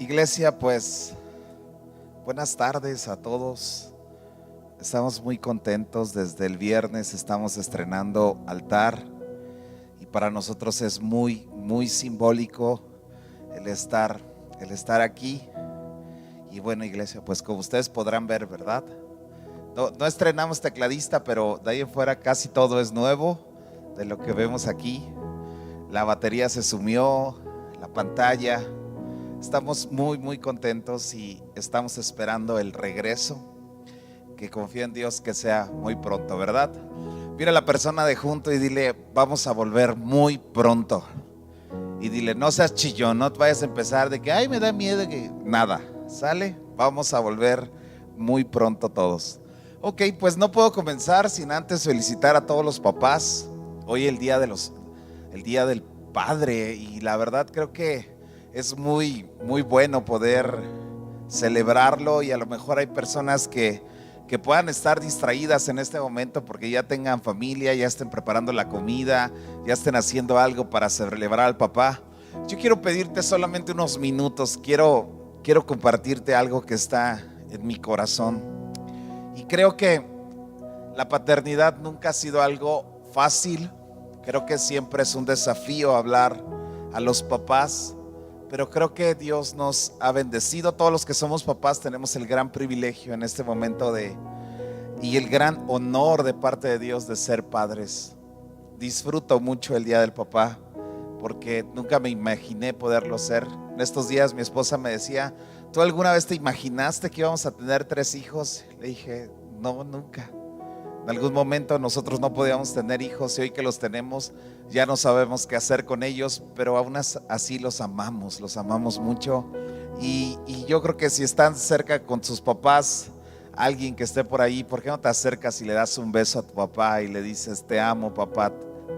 Iglesia, pues buenas tardes a todos. Estamos muy contentos. Desde el viernes estamos estrenando altar y para nosotros es muy simbólico el estar aquí. Y bueno, iglesia, pues como ustedes podrán ver, ¿verdad? No estrenamos tecladista, pero de ahí en fuera casi todo es nuevo de lo que vemos aquí. La batería se sumió, la pantalla. Estamos muy contentos y estamos esperando el regreso, que confío en Dios que sea muy pronto, ¿verdad? Mira a la persona de junto y dile: vamos a volver muy pronto. Y dile: no seas chillón, no te vayas a empezar de que ay, me da miedo, que nada, ¿sale? Vamos a volver muy pronto todos. Ok, pues no puedo comenzar sin antes felicitar a todos los papás. Hoy el día del padre, y la verdad creo que es muy bueno poder celebrarlo, y a lo mejor hay personas que puedan estar distraídas en este momento porque ya tengan familia, ya estén preparando la comida, ya estén haciendo algo para celebrar al papá. Yo quiero pedirte solamente unos minutos, quiero compartirte algo que está en mi corazón. Y creo que la paternidad nunca ha sido algo fácil. Creo que siempre es un desafío hablar a los papás, pero creo que Dios nos ha bendecido. Todos los que somos papás tenemos el gran privilegio en este momento y el gran honor de parte de Dios de ser padres. Disfruto mucho el día del papá porque nunca me imaginé poderlo ser. En estos días mi esposa me decía: ¿tú alguna vez te imaginaste que íbamos a tener 3 hijos? Le dije: no, nunca. En algún momento nosotros no podíamos tener hijos y hoy que los tenemos ya no sabemos qué hacer con ellos, pero aún así los amamos mucho. Y yo creo que si están cerca con sus papás, alguien que esté por ahí, ¿por qué no te acercas y le das un beso a tu papá y le dices: te amo, papá,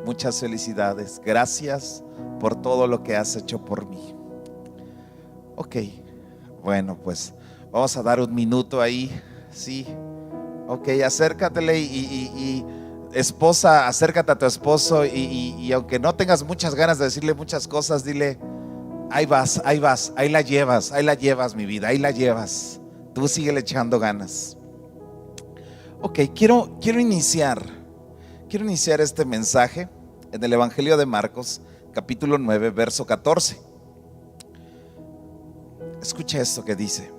muchas felicidades, gracias por todo lo que has hecho por mí? Ok, bueno, pues vamos a dar un minuto ahí, sí. Ok, acércatele y esposa, acércate a tu esposo y aunque no tengas muchas ganas de decirle muchas cosas, dile: ahí vas, ahí la llevas mi vida, ahí la llevas, tú síguele echando ganas. Ok, quiero iniciar este mensaje en el Evangelio de Marcos, capítulo 9, verso 14. Escucha esto que dice: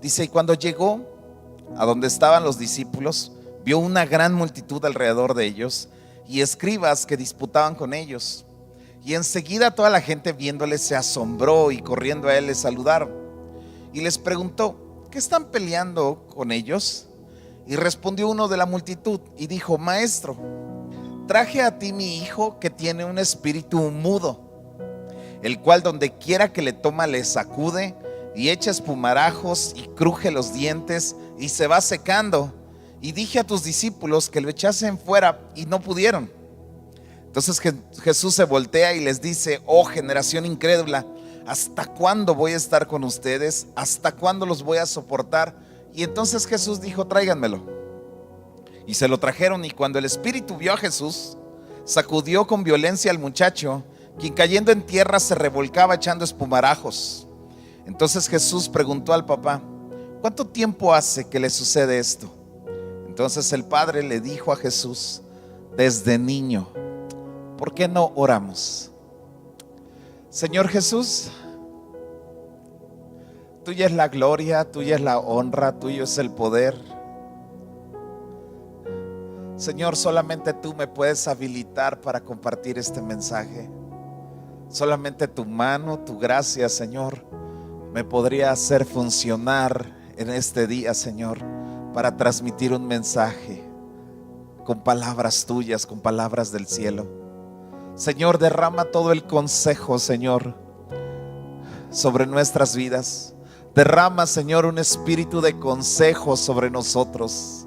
y cuando llegó a donde estaban los discípulos, vio una gran multitud alrededor de ellos y escribas que disputaban con ellos. Y enseguida toda la gente viéndoles se asombró y corriendo a él les saludaron. Y les preguntó: ¿qué están peleando con ellos? Y respondió uno de la multitud y dijo: Maestro, traje a ti mi hijo que tiene un espíritu mudo, el cual donde quiera que le toma le sacude y echa espumarajos y cruje los dientes y se va secando. Y dije a tus discípulos que lo echasen fuera y no pudieron. Entonces Jesús se voltea y les dice: oh generación incrédula, ¿hasta cuándo voy a estar con ustedes? ¿Hasta cuándo los voy a soportar? Y entonces Jesús dijo: tráiganmelo. Y se lo trajeron, y cuando el espíritu vio a Jesús, sacudió con violencia al muchacho, quien cayendo en tierra se revolcaba echando espumarajos. Entonces Jesús preguntó al papá: ¿cuánto tiempo hace que le sucede esto? Entonces el padre le dijo a Jesús: desde niño. ¿Por qué no oramos? Señor Jesús, tuya es la gloria, tuya es la honra, tuyo es el poder. Señor, solamente tú me puedes habilitar para compartir este mensaje. Solamente tu mano, tu gracia, Señor, me podría hacer funcionar en este día, Señor, para transmitir un mensaje con palabras tuyas, con palabras del cielo. Señor, derrama todo el consejo, Señor, sobre nuestras vidas. Derrama, Señor, un espíritu de consejo sobre nosotros.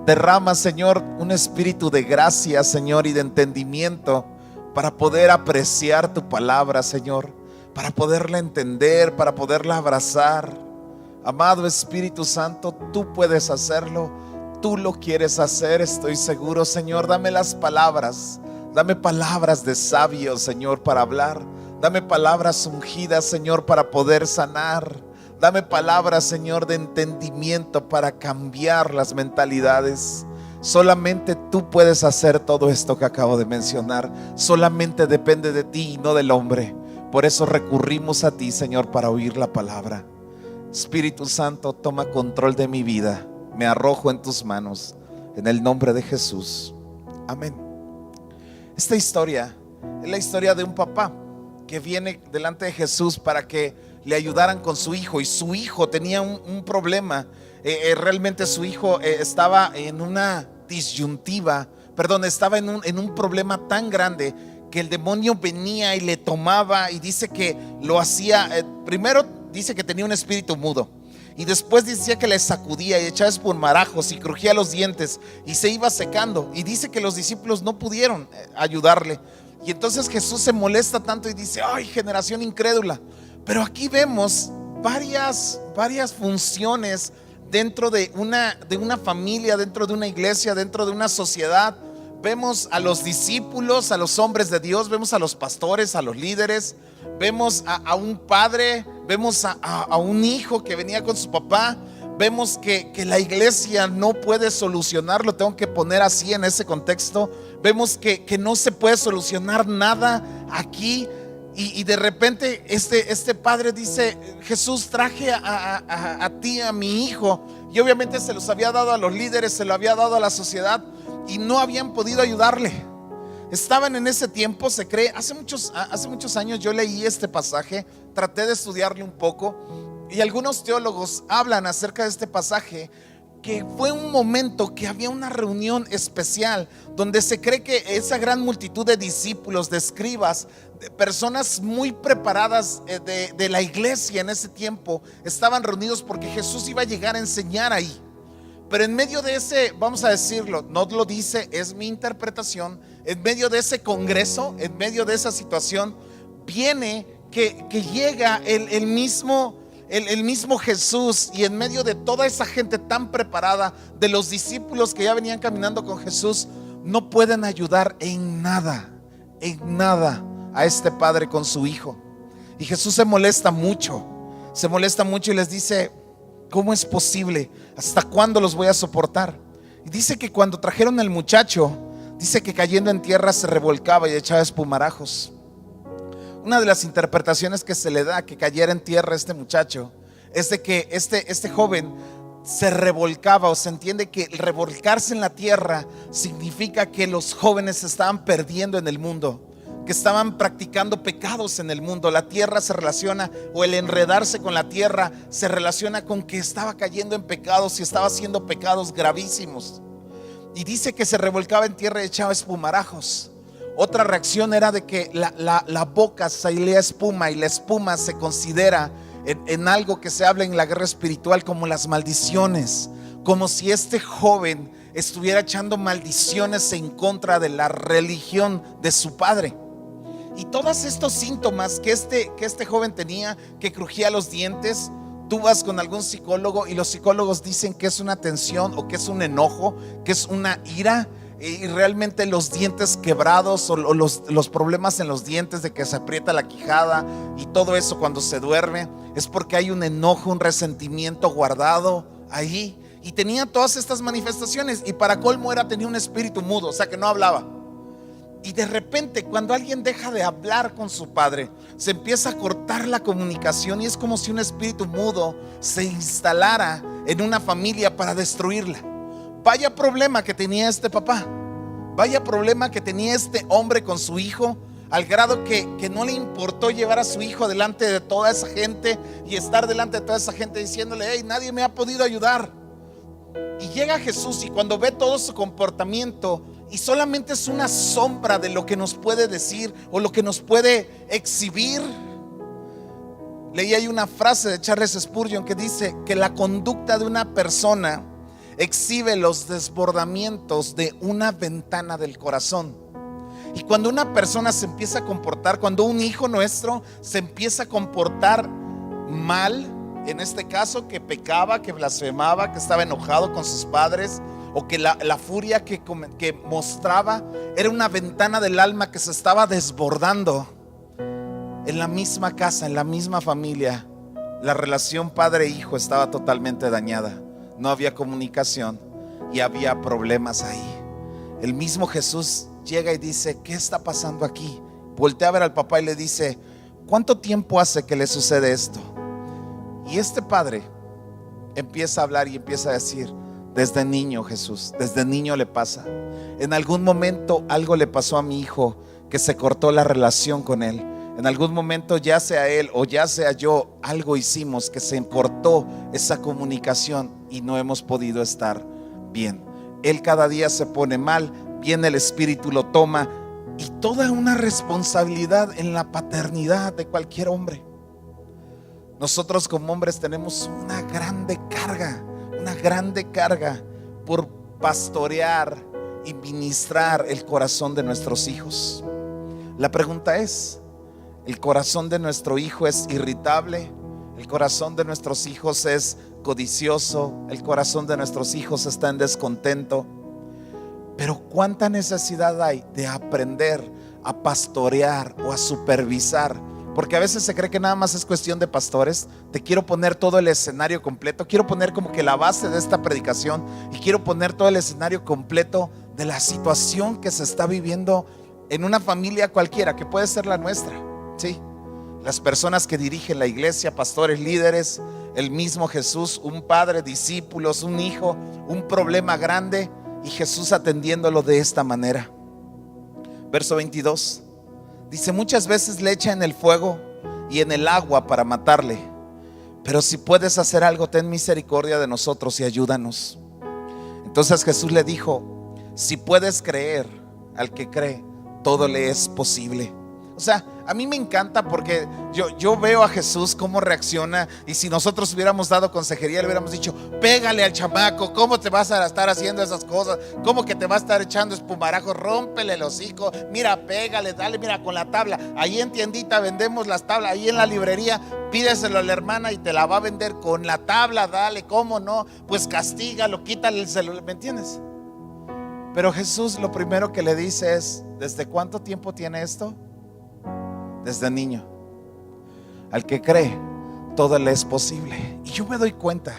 Derrama, Señor, un espíritu de gracia, Señor, y de entendimiento para poder apreciar tu palabra, Señor, para poderla entender, para poderla abrazar. Amado Espíritu Santo, tú puedes hacerlo, tú lo quieres hacer, estoy seguro, Señor. Dame las palabras, dame palabras de sabio, Señor, para hablar. Dame palabras ungidas, Señor, para poder sanar. Dame palabras, Señor, de entendimiento para cambiar las mentalidades. Solamente tú puedes hacer todo esto que acabo de mencionar. Solamente depende de ti y no del hombre. Por eso recurrimos a ti, Señor, para oír la palabra. Espíritu Santo, toma control de mi vida. Me arrojo en tus manos, en el nombre de Jesús. Amén. Esta historia es la historia de un papá que viene delante de Jesús para que le ayudaran con su hijo. Y su hijo tenía un problema. Realmente su hijo estaba en una disyuntiva, estaba en un problema tan grande que el demonio venía y le tomaba, y dice que lo hacía, primero dice que tenía un espíritu mudo, y después decía que le sacudía y echaba espumarajos y crujía los dientes y se iba secando, y dice que los discípulos no pudieron ayudarle. Y entonces Jesús se molesta tanto y dice: ay, generación incrédula. Pero aquí vemos varias funciones dentro de una familia, dentro de una iglesia, dentro de una sociedad. Vemos a los discípulos, a los hombres de Dios, vemos a los pastores, a los líderes, vemos a un padre, vemos a un hijo que venía con su papá. Vemos que la iglesia no puede solucionarlo, tengo que poner así en ese contexto. Vemos que no se puede solucionar nada aquí. Y de repente este padre dice: Jesús, traje a ti, a mi hijo. Y obviamente se los había dado a los líderes, se lo había dado a la sociedad, y no habían podido ayudarle. Estaban en ese tiempo, se cree, hace muchos años yo leí este pasaje, traté de estudiarle un poco, y algunos teólogos hablan acerca de este pasaje, que fue un momento que había una reunión especial donde se cree que esa gran multitud de discípulos, de escribas, de personas muy preparadas de la iglesia en ese tiempo, estaban reunidos porque Jesús iba a llegar a enseñar ahí. Pero en medio de ese, vamos a decirlo, no lo dice, es mi interpretación, en medio de ese congreso, en medio de esa situación, viene que llega el mismo Jesús, y en medio de toda esa gente tan preparada, de los discípulos que ya venían caminando con Jesús, no pueden ayudar en nada a este padre con su hijo. Y Jesús se molesta mucho y les dice: ¿cómo es posible? ¿Hasta cuándo los voy a soportar? Y dice que cuando trajeron al muchacho, dice que cayendo en tierra se revolcaba y echaba espumarajos. Una de las interpretaciones que se le da que cayera en tierra este muchacho es de que este joven se revolcaba, o se entiende que el revolcarse en la tierra significa que los jóvenes se estaban perdiendo en el mundo, que estaban practicando pecados en el mundo. La tierra se relaciona, o el enredarse con la tierra se relaciona con que estaba cayendo en pecados y estaba haciendo pecados gravísimos. Y dice que se revolcaba en tierra y echaba espumarajos. Otra reacción era de que la boca salía espuma, y la espuma se considera en algo que se habla en la guerra espiritual como las maldiciones, como si este joven estuviera echando maldiciones en contra de la religión de su padre. Y todos estos síntomas que este joven tenía, que crujía los dientes, tú vas con algún psicólogo y los psicólogos dicen que es una tensión, o que es un enojo, que es una ira. Y realmente los dientes quebrados, o los problemas en los dientes, de que se aprieta la quijada y todo eso cuando se duerme, es porque hay un enojo, un resentimiento guardado ahí. Y tenía todas estas manifestaciones, y para colmo tenía un espíritu mudo, o sea que no hablaba. Y de repente, cuando alguien deja de hablar con su padre, se empieza a cortar la comunicación, y es como si un espíritu mudo se instalara en una familia para destruirla. Vaya problema que tenía este papá, vaya problema que tenía este hombre con su hijo, al grado que no le importó llevar a su hijo delante de toda esa gente y estar delante de toda esa gente diciéndole: hey, nadie me ha podido ayudar. Y llega Jesús, y cuando ve todo su comportamiento, y solamente es una sombra de lo que nos puede decir o lo que nos puede exhibir. Leí ahí una frase de Charles Spurgeon que dice que la conducta de una persona exhibe los desbordamientos de una ventana del corazón. Y cuando una persona se empieza a comportar, cuando un hijo nuestro se empieza a comportar mal, en este caso que pecaba, que blasfemaba, que estaba enojado con sus padres, o que la furia que mostraba era una ventana del alma que se estaba desbordando, en la misma casa, en la misma familia, la relación padre-hijo estaba totalmente dañada. No había comunicación y había problemas ahí. El mismo Jesús llega y dice: ¿qué está pasando aquí? Voltea a ver al papá y le dice: ¿cuánto tiempo hace que le sucede esto? Y este padre empieza a hablar y empieza a decir: desde niño, Jesús, desde niño le pasa. En algún momento algo le pasó a mi hijo, que se cortó la relación con él. En algún momento, ya sea él o ya sea yo, algo hicimos que se cortó esa comunicación y no hemos podido estar bien. Él cada día se pone mal, viene el espíritu, lo toma, y toda una responsabilidad en la paternidad de cualquier hombre. Nosotros como hombres tenemos una grande carga por pastorear y ministrar el corazón de nuestros hijos. La pregunta es: ¿el corazón de nuestro hijo es irritable? ¿El corazón de nuestros hijos es codicioso? ¿El corazón de nuestros hijos está en descontento? Pero ¿cuánta necesidad hay de aprender a pastorear o a supervisar? Porque a veces se cree que nada más es cuestión de pastores. Te quiero poner todo el escenario completo. Quiero poner como que la base de esta predicación, y quiero poner todo el escenario completo de la situación que se está viviendo en una familia cualquiera, que puede ser la nuestra. Sí, las personas que dirigen la iglesia, pastores, líderes, el mismo Jesús, un padre, discípulos, un hijo, un problema grande, y Jesús atendiéndolo de esta manera. Verso 22 dice: muchas veces le echa en el fuego y en el agua para matarle, pero si puedes hacer algo, ten misericordia de nosotros y ayúdanos. Entonces Jesús le dijo: si puedes creer, al que cree, todo le es posible. O sea, a mí me encanta porque yo veo a Jesús cómo reacciona. Y si nosotros hubiéramos dado consejería, le hubiéramos dicho: pégale al chamaco, ¿cómo te vas a estar haciendo esas cosas? ¿Cómo que te va a estar echando espumarajos? Rómpele el hocico, mira, pégale, dale, mira, con la tabla. Ahí en tiendita vendemos las tablas, ahí en la librería, pídeselo a la hermana y te la va a vender con la tabla, dale, ¿cómo no? Pues castígalo, quítale el celular, ¿me entiendes? Pero Jesús lo primero que le dice es: ¿desde cuánto tiempo tiene esto? Desde niño. Al que cree, todo le es posible. Y yo me doy cuenta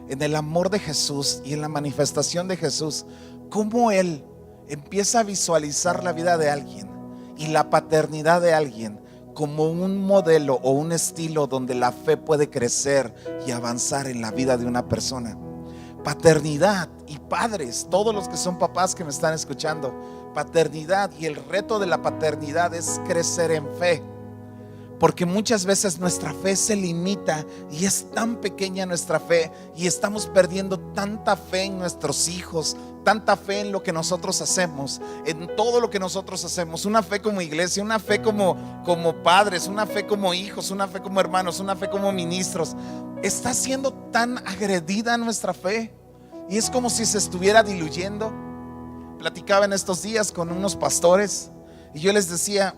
en el amor de Jesús y en la manifestación de Jesús, cómo Él empieza a visualizar la vida de alguien y la paternidad de alguien como un modelo o un estilo donde la fe puede crecer y avanzar en la vida de una persona. Paternidad y padres, todos los que son papás que me están escuchando, paternidad y el reto de la paternidad es crecer en fe, porque muchas veces nuestra fe se limita y es tan pequeña nuestra fe, y estamos perdiendo tanta fe en nuestros hijos, tanta fe en lo que nosotros hacemos, en todo lo que nosotros hacemos, una fe como iglesia, una fe como padres, una fe como hijos, una fe como hermanos, una fe como ministros. Está siendo tan agredida nuestra fe y es como si se estuviera diluyendo. Platicaba en estos días con unos pastores y yo les decía,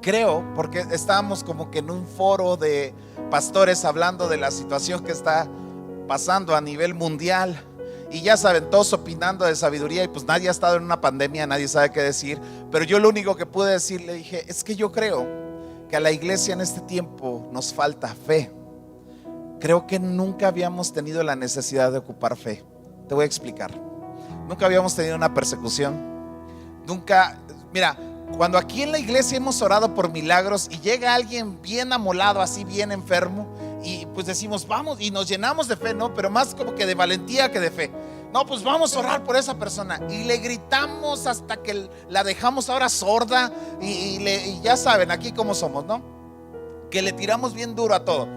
creo, porque estábamos como que en un foro de pastores hablando de la situación que está pasando a nivel mundial, y ya saben, todos opinando de sabiduría, y pues nadie ha estado en una pandemia, nadie sabe qué decir, pero yo lo único que pude decir, le dije, es que yo creo que a la iglesia en este tiempo nos falta fe. Creo que nunca habíamos tenido la necesidad de ocupar fe. Te voy a explicar. Nunca habíamos tenido una persecución. Nunca, mira, cuando aquí en la iglesia hemos orado por milagros y llega alguien bien amolado, así bien enfermo, y pues decimos, vamos, y nos llenamos de fe, ¿no? Pero más como que de valentía que de fe. No, pues vamos a orar por esa persona. Y le gritamos hasta que la dejamos ahora sorda. Y ya saben, aquí cómo somos, ¿no? Que le tiramos bien duro a todo.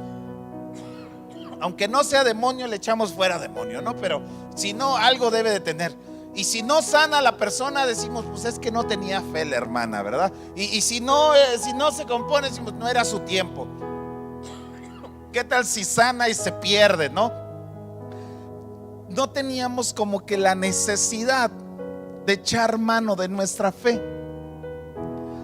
Aunque no sea demonio, le echamos fuera demonio, ¿no? Pero si no, algo debe de tener. Y si no sana la persona, decimos, pues es que no tenía fe la hermana, ¿verdad? Y si no se compone, decimos, no era su tiempo. ¿Qué tal si sana y se pierde, no? No teníamos como que la necesidad de echar mano de nuestra fe.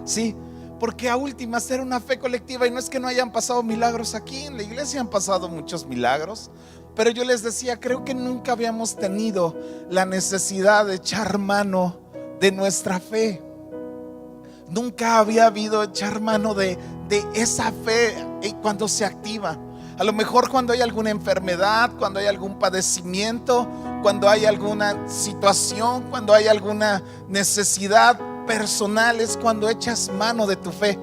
Sí, porque a últimas era una fe colectiva, y no es que no hayan pasado milagros aquí en la iglesia, han pasado muchos milagros, pero yo les decía, creo que nunca habíamos tenido la necesidad de echar mano de nuestra fe. Nunca había habido echar mano de esa fe cuando se activa. A lo mejor cuando hay alguna enfermedad, cuando hay algún padecimiento, cuando hay alguna situación, cuando hay alguna necesidad personal, es cuando echas mano de tu fe.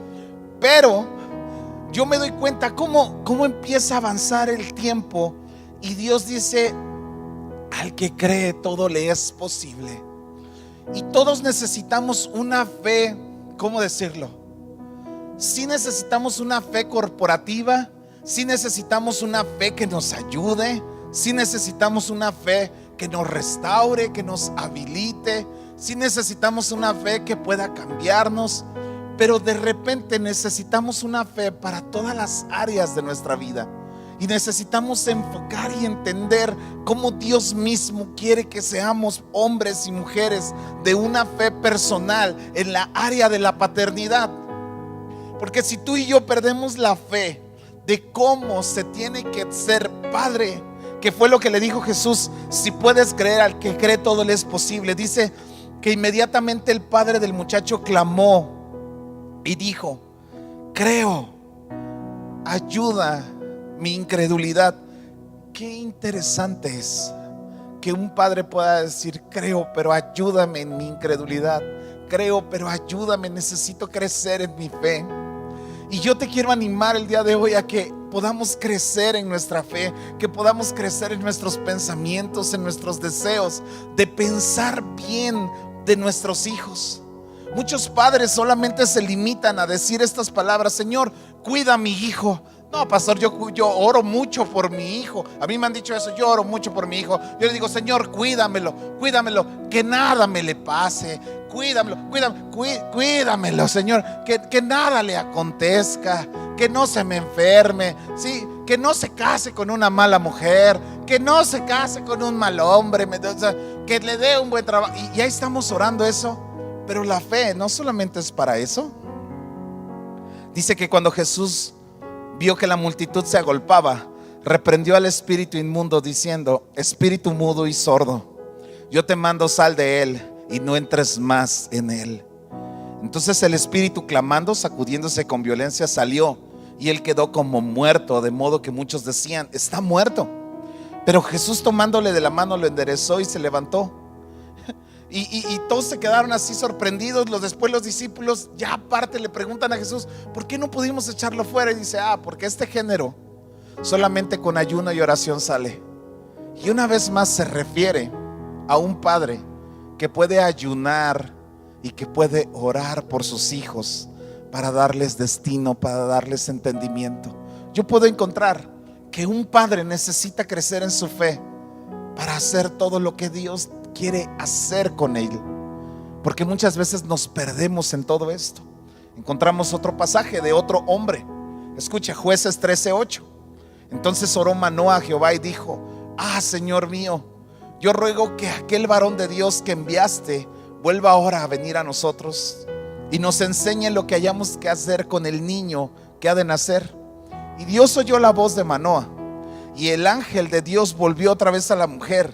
Pero yo me doy cuenta cómo empieza a avanzar el tiempo y Dios dice: al que cree todo le es posible. Y todos necesitamos una fe, ¿cómo decirlo? Sí necesitamos una fe corporativa, sí necesitamos una fe que nos ayude, sí necesitamos una fe que nos restaure, que nos habilite, sí necesitamos una fe que pueda cambiarnos. Pero de repente necesitamos una fe para todas las áreas de nuestra vida. Y necesitamos enfocar y entender cómo Dios mismo quiere que seamos hombres y mujeres de una fe personal en la área de la paternidad. Porque si tú y yo perdemos la fe de cómo se tiene que ser padre, que fue lo que le dijo Jesús: si puedes creer, al que cree todo le es posible. Dice que inmediatamente el padre del muchacho clamó y dijo: creo, ayuda mi incredulidad. Qué interesante es que un padre pueda decir: creo, pero ayúdame en mi incredulidad. Creo, pero ayúdame, necesito crecer en mi fe. Y yo te quiero animar el día de hoy a que podamos crecer en nuestra fe, que podamos crecer en nuestros pensamientos, en nuestros deseos, de pensar bien de nuestros hijos. Muchos padres solamente se limitan a decir estas palabras: Señor, cuida a mi hijo. No, pastor, yo oro mucho por mi hijo. A mí me han dicho eso: yo oro mucho por mi hijo. Yo le digo: Señor, cuídamelo, que nada me le pase. Cuídamelo, Señor, que nada le acontezca, que no se me enferme, ¿sí? Que no se case con una mala mujer, que no se case con un mal hombre, que le dé un buen trabajo. Y ya estamos orando eso. Pero la fe no solamente es para eso. Dice que cuando Jesús vio que la multitud se agolpaba, reprendió al espíritu inmundo diciendo: espíritu mudo y sordo, yo te mando, sal de él y no entres más en él. Entonces el espíritu, clamando, sacudiéndose con violencia, salió, y él quedó como muerto, de modo que muchos decían: está muerto. Pero Jesús, tomándole de la mano, lo enderezó y se levantó. Y todos se quedaron así sorprendidos. Después los discípulos, ya aparte, le preguntan a Jesús: ¿por qué no pudimos echarlo fuera? Y dice: porque este género solamente con ayuno y oración sale. Y una vez más se refiere a un padre que puede ayunar y que puede orar por sus hijos para darles destino, para darles entendimiento. Yo puedo encontrar que un padre necesita crecer en su fe para hacer todo lo que Dios quiere hacer con él, porque muchas veces nos perdemos en todo esto. Encontramos otro pasaje de otro hombre. Escucha, Jueces 13:8. Entonces oró Manoa a Jehová y dijo: Señor mío, yo ruego que aquel varón de Dios que enviaste vuelva ahora a venir a nosotros y nos enseñe lo que hayamos que hacer con el niño que ha de nacer. Y Dios oyó la voz de Manoa, y el ángel de Dios volvió otra vez a la mujer,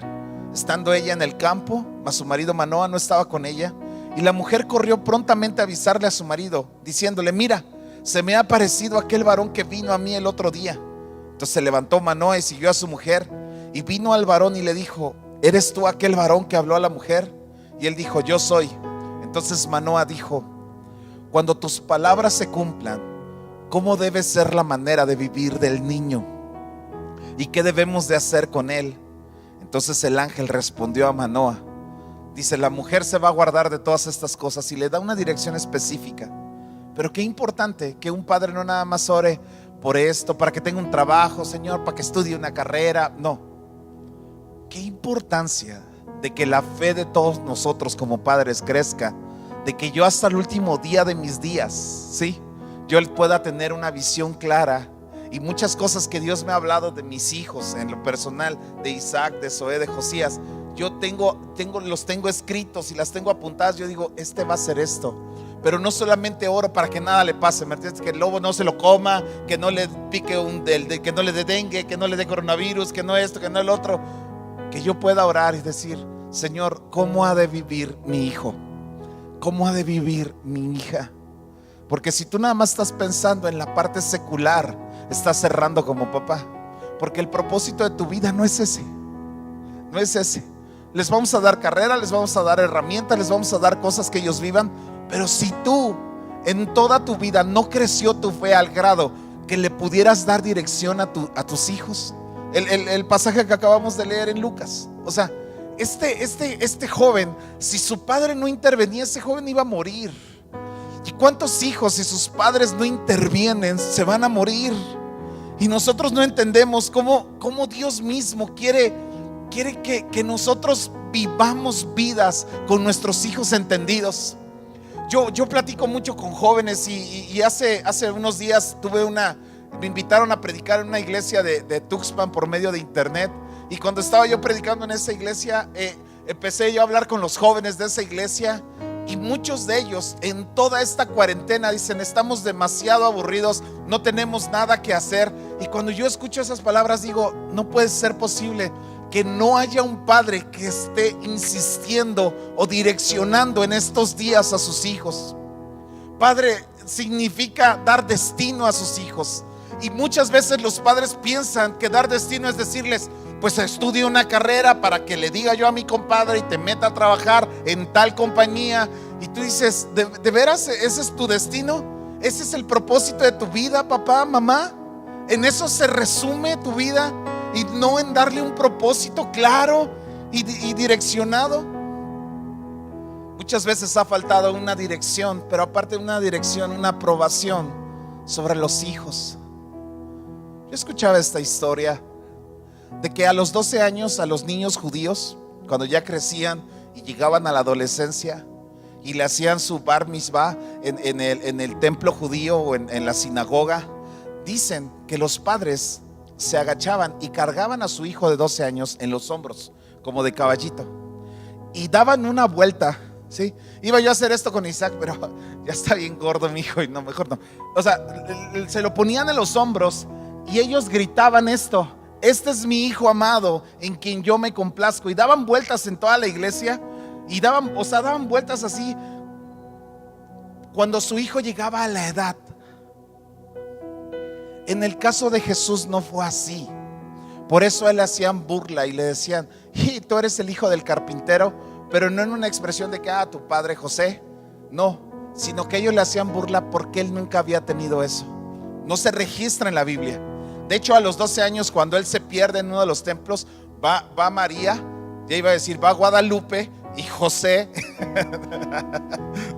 estando ella en el campo, mas su marido Manoa no estaba con ella. Y la mujer corrió prontamente a avisarle a su marido, diciéndole: mira, se me ha aparecido aquel varón que vino a mí el otro día. Entonces se levantó Manoa y siguió a su mujer, y vino al varón y le dijo: ¿eres tú aquel varón que habló a la mujer? Y él dijo: yo soy. Entonces Manoa dijo: cuando tus palabras se cumplan, ¿cómo debe ser la manera de vivir del niño? ¿Y qué debemos de hacer con él? Entonces el ángel respondió a Manoa, dice: la mujer se va a guardar de todas estas cosas, y le da una dirección específica. Pero qué importante que un padre no nada más ore por esto, para que tenga un trabajo, Señor, para que estudie una carrera. No, qué importancia de que la fe de todos nosotros como padres crezca, de que yo hasta el último día de mis días, ¿sí?, yo pueda tener una visión clara. Y muchas cosas que Dios me ha hablado de mis hijos en lo personal, de Isaac, de Zoé, de Josías, yo los tengo escritos y las tengo apuntadas. Yo digo: este va a ser esto. Pero no solamente oro para que nada le pase, ¿me entiendes? Que el lobo no se lo coma, que no le pique que no le dé dengue, que no le dé coronavirus, que no esto, que no el otro. Que yo pueda orar y decir: Señor, ¿cómo ha de vivir mi hijo? ¿Cómo ha de vivir mi hija? Porque si tú nada más estás pensando en la parte secular, estás cerrando como papá. Porque el propósito de tu vida no es ese. No es ese. Les vamos a dar carrera, les vamos a dar herramientas, les vamos a dar cosas que ellos vivan. Pero si tú en toda tu vida no creció tu fe al grado que le pudieras dar dirección a tus hijos. El pasaje que acabamos de leer en Lucas. O sea, este joven, si su padre no intervenía, ese joven iba a morir. ¿Y cuántos hijos, si sus padres no intervienen, se van a morir? Y nosotros no entendemos cómo Dios mismo quiere que nosotros vivamos vidas con nuestros hijos entendidos. Yo platico mucho con jóvenes y hace unos días me invitaron a predicar en una iglesia de Tuxpan por medio de internet. Y cuando estaba yo predicando en esa iglesia, empecé yo a hablar con los jóvenes de esa iglesia. Y muchos de ellos en toda esta cuarentena dicen: estamos demasiado aburridos, no tenemos nada que hacer. Y cuando yo escucho esas palabras digo: no puede ser posible que no haya un padre que esté insistiendo o direccionando en estos días a sus hijos. Padre significa dar destino a sus hijos. Y muchas veces los padres piensan que dar destino es decirles: pues estudie una carrera para que le diga yo a mi compadre y te meta a trabajar en tal compañía. Y tú dices: ¿de veras ese es tu destino? ¿Ese es el propósito de tu vida, papá, mamá? ¿En eso se resume tu vida? Y no en darle un propósito claro y direccionado. Muchas veces ha faltado una dirección, pero aparte de una dirección, una aprobación sobre los hijos. Yo escuchaba esta historia de que a los 12 años a los niños judíos, cuando ya crecían y llegaban a la adolescencia y le hacían su bar mitzvah en el templo judío o en la sinagoga, dicen que los padres se agachaban y cargaban a su hijo de 12 años en los hombros, como de caballito, y daban una vuelta, ¿sí? Iba yo a hacer esto con Isaac, pero ya está bien gordo mi hijo y no, mejor no. O sea, se lo ponían en los hombros y ellos gritaban esto: este es mi hijo amado en quien yo me complazco. Y daban vueltas en toda la iglesia y daban vueltas así. Cuando su hijo llegaba a la edad. En el caso de Jesús no fue así. Por eso a él le hacían burla y le decían: tú eres el hijo del carpintero. Pero no en una expresión de que tu padre José, no, sino que ellos le hacían burla porque él nunca había tenido eso. No se registra en la Biblia. De hecho, a los 12 años, cuando él se pierde en uno de los templos, va María, ya iba a decir, va Guadalupe y José.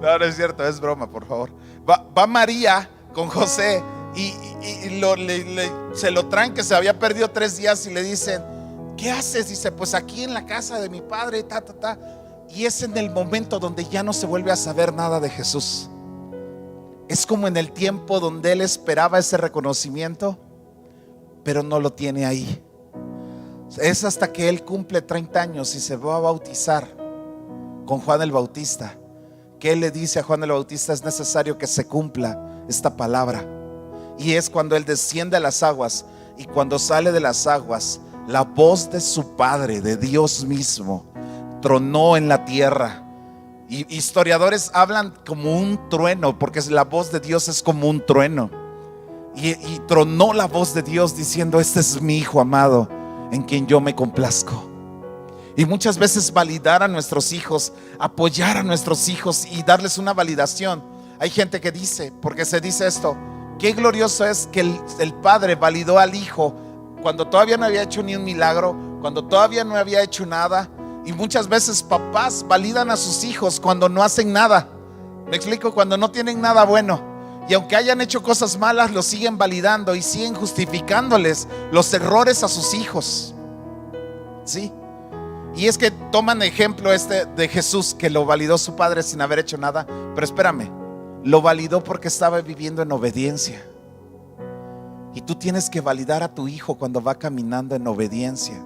No es cierto, es broma, por favor. Va María con José y se lo traen, que se había perdido 3 días, y le dicen: ¿qué haces? Dice: pues aquí en la casa de mi padre, Y es en el momento donde ya no se vuelve a saber nada de Jesús. Es como en el tiempo donde él esperaba ese reconocimiento, pero no lo tiene ahí. Es hasta que él cumple 30 años y se va a bautizar con Juan el Bautista, que él le dice a Juan el Bautista: es necesario que se cumpla esta palabra. Y es cuando él desciende a las aguas, y cuando sale de las aguas, la voz de su padre, de Dios mismo, tronó en la tierra. Y historiadores hablan como un trueno, porque la voz de Dios es como un trueno. Y tronó la voz de Dios diciendo: este es mi hijo amado en quien yo me complazco. Y muchas veces validar a nuestros hijos, apoyar a nuestros hijos y darles una validación. Hay gente que dice, porque se dice esto: qué glorioso es que el padre validó al hijo cuando todavía no había hecho ni un milagro, cuando todavía no había hecho nada. Y muchas veces papás validan a sus hijos cuando no hacen nada. Me explico, cuando no tienen nada bueno. Y aunque hayan hecho cosas malas, lo siguen validando y siguen justificándoles los errores a sus hijos. ¿Sí? Y es que toman ejemplo de Jesús, que lo validó su padre sin haber hecho nada. Pero espérame, lo validó porque estaba viviendo en obediencia. Y tú tienes que validar a tu hijo cuando va caminando en obediencia.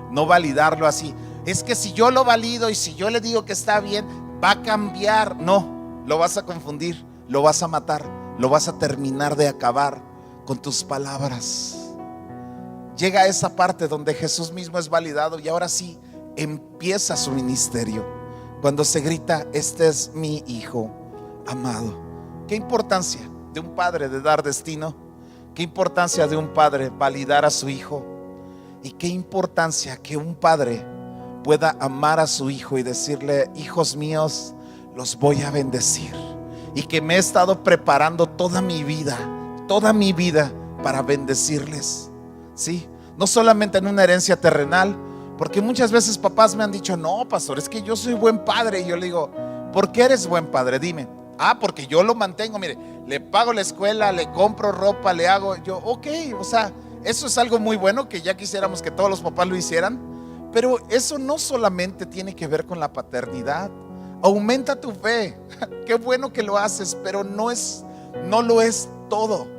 No validarlo así: es que si yo lo valido y si yo le digo que está bien, va a cambiar. No, lo vas a confundir, lo vas a matar, lo vas a terminar de acabar con tus palabras. Llega a esa parte donde Jesús mismo es validado, y ahora sí empieza su ministerio, cuando se grita: este es mi hijo amado ¿Qué importancia de un padre de dar destino? ¿Qué importancia de un padre validar a su hijo? ¿Y qué importancia que un padre pueda amar a su hijo y decirle: hijos míos, los voy a bendecir? Y que me he estado preparando toda mi vida para bendecirles, ¿sí? No solamente en una herencia terrenal, porque muchas veces papás me han dicho: no, pastor, es que yo soy buen padre. Y yo le digo: ¿por qué eres buen padre? Dime. Porque yo lo mantengo, mire, le pago la escuela, le compro ropa, le hago. Yo, ok, o sea, eso es algo muy bueno que ya quisiéramos que todos los papás lo hicieran. Pero eso no solamente tiene que ver con la paternidad. Aumenta tu fe. Qué bueno que lo haces, pero no lo es todo.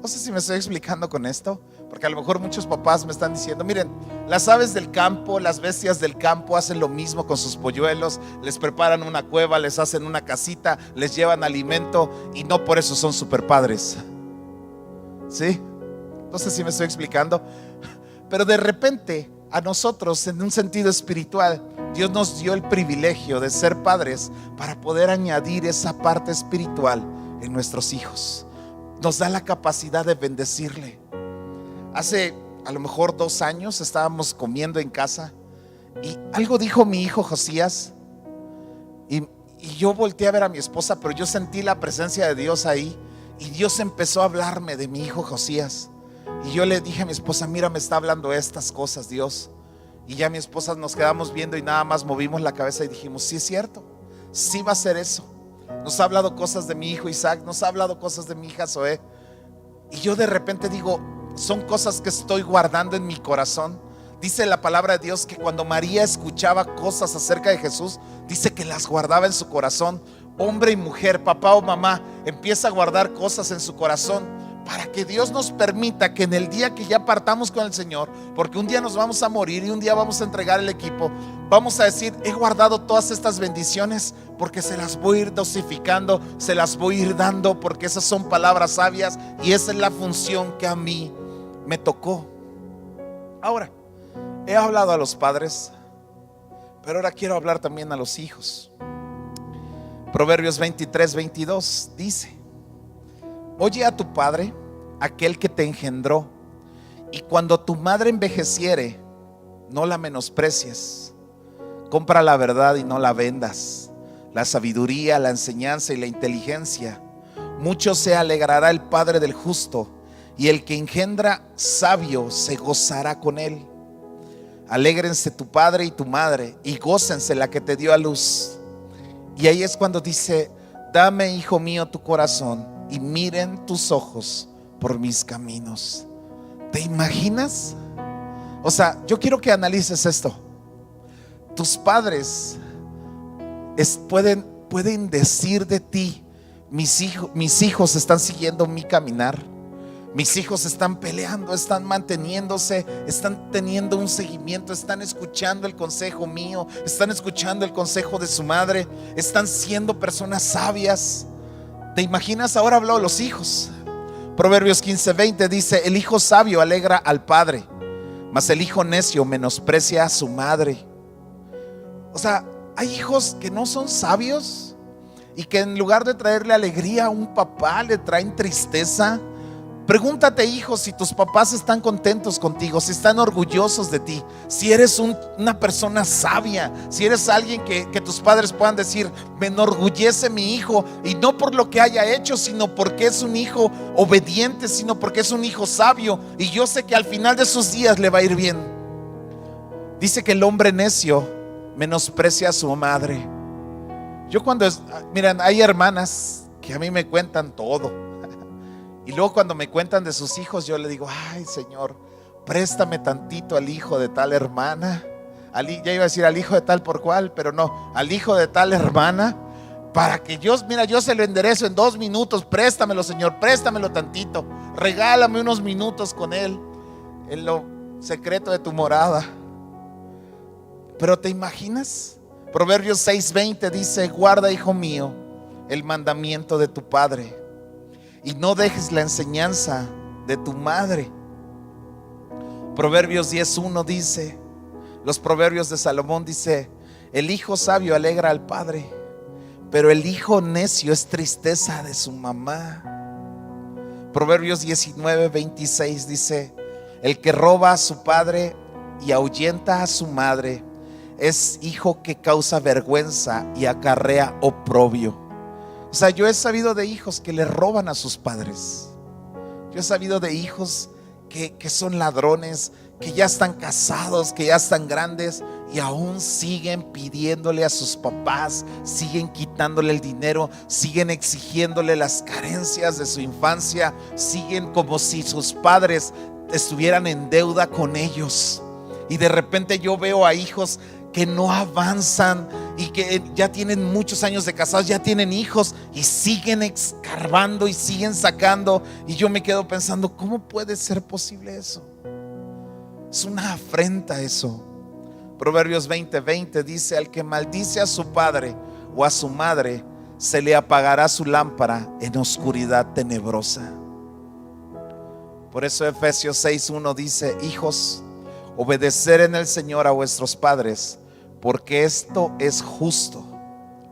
No sé si me estoy explicando con esto, porque a lo mejor muchos papás me están diciendo: miren, las aves del campo, las bestias del campo hacen lo mismo con sus polluelos, les preparan una cueva, les hacen una casita, les llevan alimento, y no por eso son super padres. ¿Sí? No sé si me estoy explicando. Pero de repente a nosotros, en un sentido espiritual, Dios nos dio el privilegio de ser padres para poder añadir esa parte espiritual en nuestros hijos. Nos da la capacidad de bendecirle. Hace a lo mejor 2 años estábamos comiendo en casa y algo dijo mi hijo Josías, y yo volteé a ver a mi esposa, pero yo sentí la presencia de Dios ahí, y Dios empezó a hablarme de mi hijo Josías. Y yo le dije a mi esposa: mira, me está hablando estas cosas Dios. Y ya mi esposa nos quedamos viendo y nada más movimos la cabeza y dijimos: sí, es cierto, sí va a ser eso. Nos ha hablado cosas de mi hijo Isaac, nos ha hablado cosas de mi hija Zoé. Y yo de repente digo: son cosas que estoy guardando en mi corazón. Dice la palabra de Dios que cuando María escuchaba cosas acerca de Jesús, dice que las guardaba en su corazón. Hombre y mujer, papá o mamá, empieza a guardar cosas en su corazón, para que Dios nos permita que en el día que ya partamos con el Señor, porque un día nos vamos a morir y un día vamos a entregar el equipo, vamos a decir: he guardado todas estas bendiciones porque se las voy a ir dosificando, se las voy a ir dando, porque esas son palabras sabias y esa es la función que a mí me tocó. Ahora, he hablado a los padres, pero ahora quiero hablar también a los hijos. Proverbios 23-22 dice: oye a tu padre, aquel que te engendró, y cuando tu madre envejeciere, no la menosprecies. Compra la verdad y no la vendas, la sabiduría, la enseñanza y la inteligencia. Mucho se alegrará el padre del justo, y el que engendra sabio se gozará con él. Alégrense tu padre y tu madre, y gócense la que te dio a luz. Y ahí es cuando dice: dame, hijo mío, tu corazón, y miren tus ojos por mis caminos. ¿Te imaginas? O sea, yo quiero que analices esto. Tus padres pueden decir de ti: mis hijos están siguiendo mi caminar, mis hijos están peleando, están manteniéndose, están teniendo un seguimiento, están escuchando el consejo mío, están escuchando el consejo de su madre, están siendo personas sabias. ¿Te imaginas? Ahora hablo de los hijos. Proverbios 15-20 dice: el hijo sabio alegra al padre, mas el hijo necio menosprecia a su madre. O sea, hay hijos que no son sabios y que en lugar de traerle alegría a un papá, le traen tristeza. Pregúntate, hijo, si tus papás están contentos contigo, si están orgullosos de ti, si eres una persona sabia, si eres alguien que tus padres puedan decir: me enorgullece mi hijo, y no por lo que haya hecho, sino porque es un hijo obediente, sino porque es un hijo sabio, y yo sé que al final de sus días le va a ir bien. Dice que el hombre necio menosprecia a su madre. Miren, hay hermanas que a mí me cuentan todo. Y luego cuando me cuentan de sus hijos, yo le digo: ay, Señor, préstame tantito al hijo de tal hermana. Ya iba a decir al hijo de tal por cual, pero no, al hijo de tal hermana, para que yo se lo enderezo en 2 minutos. Préstamelo, Señor, préstamelo tantito. Regálame unos minutos con él en lo secreto de tu morada. Pero ¿te imaginas? Proverbios 6:20 dice: guarda, hijo mío, el mandamiento de tu padre, y no dejes la enseñanza de tu madre. Proverbios 10:1 dice, los proverbios de Salomón dice: el hijo sabio alegra al padre, pero el hijo necio es tristeza de su mamá. Proverbios 19:26 dice: el que roba a su padre y ahuyenta a su madre es hijo que causa vergüenza y acarrea oprobio. O sea, yo he sabido de hijos que le roban a sus padres. Yo he sabido de hijos que son ladrones, que ya están casados, que ya están grandes y aún siguen pidiéndole a sus papás, siguen quitándole el dinero, siguen exigiéndole las carencias de su infancia, siguen como si sus padres estuvieran en deuda con ellos. Y de repente yo veo a hijos que no avanzan y que ya tienen muchos años de casados, ya tienen hijos y siguen escarbando y siguen sacando, y yo me quedo pensando, ¿cómo puede ser posible eso? Es una afrenta eso. Proverbios 20:20 dice: al que maldice a su padre o a su madre, se le apagará su lámpara en oscuridad tenebrosa. Por eso Efesios 6:1 dice: hijos, obedecer en el Señor a vuestros padres, porque esto es justo.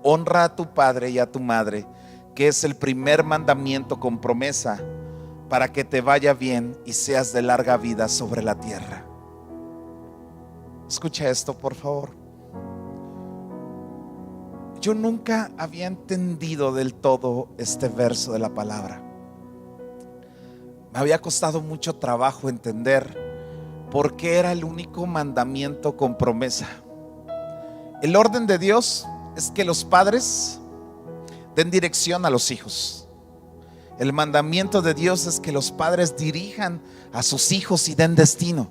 Honra a tu padre y a tu madre, que es el primer mandamiento con promesa, para que te vaya bien y seas de larga vida sobre la tierra. Escucha esto, por favor. Yo nunca había entendido del todo este verso de la palabra. Me había costado mucho trabajo entender por qué era el único mandamiento con promesa. El orden de Dios es que los padres den dirección a los hijos. El mandamiento de Dios es que los padres dirijan a sus hijos y den destino,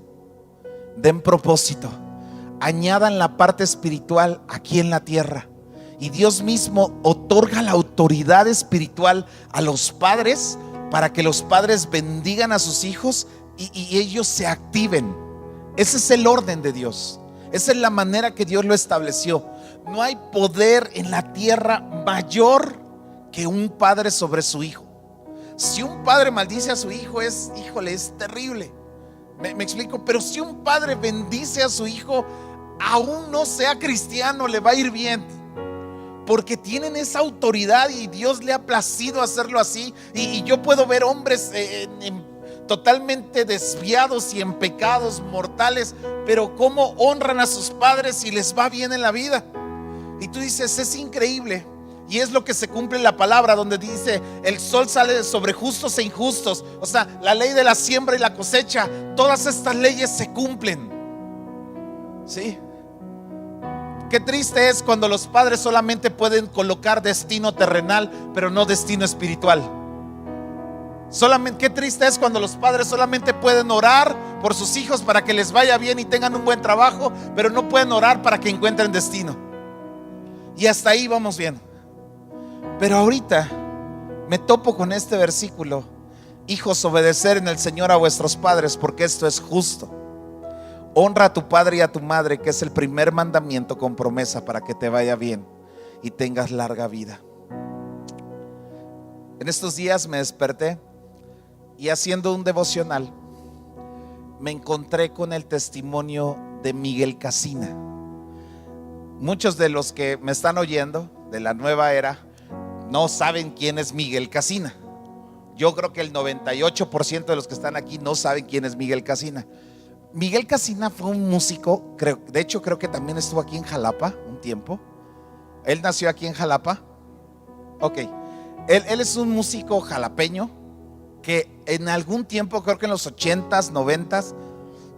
den propósito, añadan la parte espiritual aquí en la tierra. Y Dios mismo otorga la autoridad espiritual a los padres para que los padres bendigan a sus hijos y ellos se activen. Ese es el orden de Dios. Esa es la manera que Dios lo estableció. No hay poder en la tierra mayor que un padre sobre su hijo. Si un padre maldice a su hijo, es terrible. Me explico, pero si un padre bendice a su hijo, aún no sea cristiano, le va a ir bien, porque tienen esa autoridad y Dios le ha placido hacerlo así. Y yo puedo ver hombres totalmente desviados y en pecados mortales, pero cómo honran a sus padres y les va bien en la vida. Y tú dices, es increíble. Y es lo que se cumple en la palabra, donde dice: el sol sale sobre justos e injustos. O sea, la ley de la siembra y la cosecha, todas estas leyes se cumplen. ¿Sí? Qué triste es cuando los padres solamente pueden colocar destino terrenal, pero no destino espiritual. Qué triste es cuando los padres solamente pueden orar por sus hijos para que les vaya bien y tengan un buen trabajo, pero no pueden orar para que encuentren destino. Y hasta ahí vamos bien. Pero ahorita me topo con este versículo: hijos, obedecer en el Señor a vuestros padres, porque esto es justo. Honra a tu padre y a tu madre, que es el primer mandamiento con promesa, para que te vaya bien y tengas larga vida. En estos días me desperté y, haciendo un devocional, me encontré con el testimonio de Miguel Casina. Muchos de los que me están oyendo de la nueva era no saben quién es Miguel Casina. Yo creo que el 98% de los que están aquí no saben quién es Miguel Casina. Miguel Casina fue un músico, de hecho creo que también estuvo aquí en Jalapa un tiempo. Él nació aquí en Jalapa. Ok, él es un músico jalapeño que en algún tiempo, creo que en los 80s, 90s,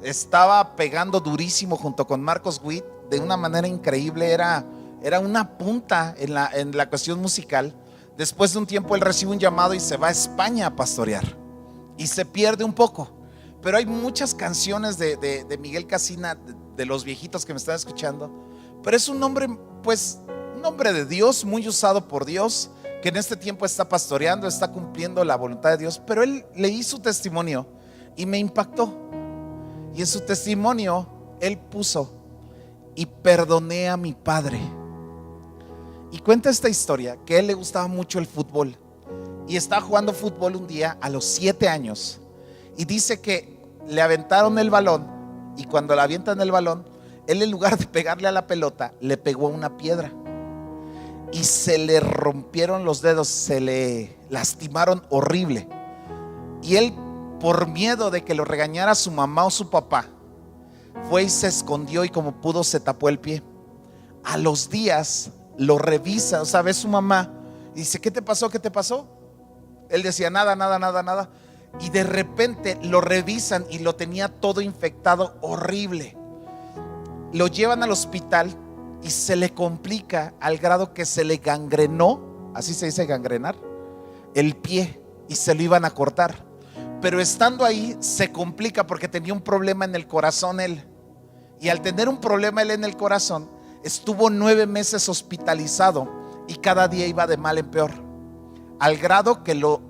estaba pegando durísimo junto con Marcos Witt de una manera increíble. Era una punta en la cuestión musical. Después de un tiempo él recibe un llamado y se va a España a pastorear y se pierde un poco. Pero hay muchas canciones de Miguel Casina, de los viejitos que me están escuchando. Pero es un hombre, pues, un hombre de Dios, muy usado por Dios, que en este tiempo está pastoreando, está cumpliendo la voluntad de Dios. Pero él leí su testimonio y me impactó. Y en su testimonio él puso: y perdoné a mi padre. Y cuenta esta historia, que a él le gustaba mucho el fútbol y estaba jugando fútbol un día a los 7 años. Y dice que le aventaron el balón, y cuando le avientan el balón, él, en lugar de pegarle a la pelota, le pegó a una piedra. y se le rompieron los dedos, se le lastimaron horrible. Y él, por miedo de que lo regañara su mamá o su papá, fue y se escondió y como pudo se tapó el pie. A los días lo revisa, o sea, ve su mamá y dice: ¿qué te pasó? ¿Qué te pasó? Él decía: nada, nada, nada, nada. Y de repente lo revisan y lo tenía todo infectado, horrible. Lo llevan al hospital y se le complica al grado que se le gangrenó, así se dice gangrenar, el pie, y se lo iban a cortar. Pero estando ahí se complica porque tenía un problema en el corazón él. Y al tener un problema él en el corazón, estuvo 9 meses hospitalizado y cada día iba de mal en peor, al grado que lo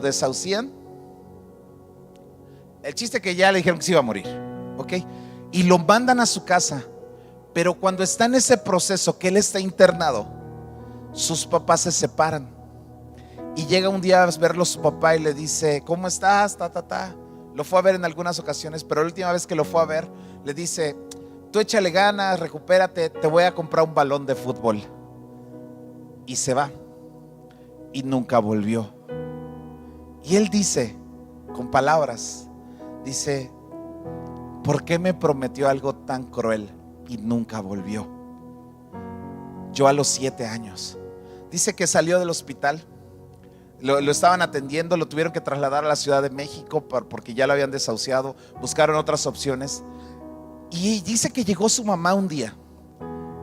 desahucian. El chiste que ya le dijeron que se iba a morir, ¿ok? Y lo mandan a su casa. Pero cuando está en ese proceso que él está internado, sus papás se separan. Y llega un día a verlo su papá y le dice: ¿cómo estás? Lo fue a ver en algunas ocasiones, pero la última vez que lo fue a ver, le dice: tú échale ganas, recupérate, te voy a comprar un balón de fútbol. Y se va. Y nunca volvió. Y él dice, con palabras, dice: ¿por qué me prometió algo tan cruel y nunca volvió? Yo a los 7 años. Dice que salió del hospital. Lo estaban atendiendo, lo tuvieron que trasladar a la Ciudad de México porque ya lo habían desahuciado. Buscaron otras opciones. Y dice que llegó su mamá un día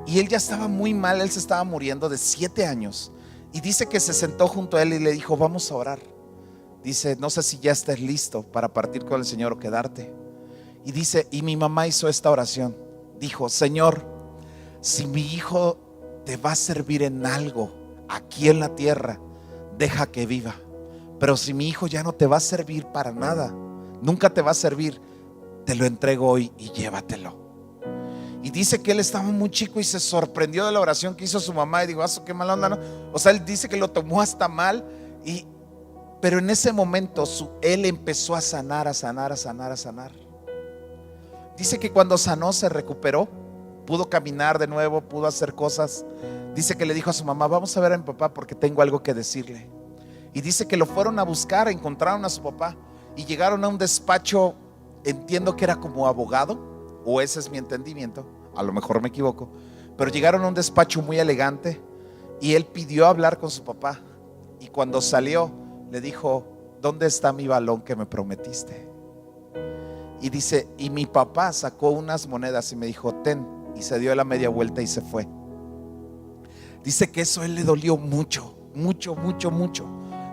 y él ya estaba muy mal, él se estaba muriendo de 7 años. Y dice que se sentó junto a él y le dijo: vamos a orar. Dice: no sé si ya estés listo para partir con el Señor o quedarte. Y dice: y mi mamá hizo esta oración. Dijo: Señor, si mi hijo te va a servir en algo aquí en la tierra, deja que viva. Pero si mi hijo ya no te va a servir para nada, nunca te va a servir, te lo entrego hoy y llévatelo. Y dice que él estaba muy chico y se sorprendió de la oración que hizo su mamá y dijo: qué mala onda, ¿no? O sea, él dice que lo tomó hasta mal. Pero en ese momento él empezó a sanar, a sanar, a sanar, a sanar. Dice que cuando sanó se recuperó, pudo caminar de nuevo, pudo hacer cosas. Dice que le dijo a su mamá: vamos a ver a mi papá porque tengo algo que decirle. Y dice que lo fueron a buscar, encontraron a su papá y llegaron a un despacho, entiendo que era como abogado, o ese es mi entendimiento, a lo mejor me equivoco, pero llegaron a un despacho muy elegante y él pidió hablar con su papá. Y cuando salió le dijo: ¿dónde está mi balón que me prometiste? Y dice: y mi papá sacó unas monedas y me dijo: ten, y se dio la media vuelta y se fue. Dice que eso a él le dolió mucho, mucho, mucho, mucho.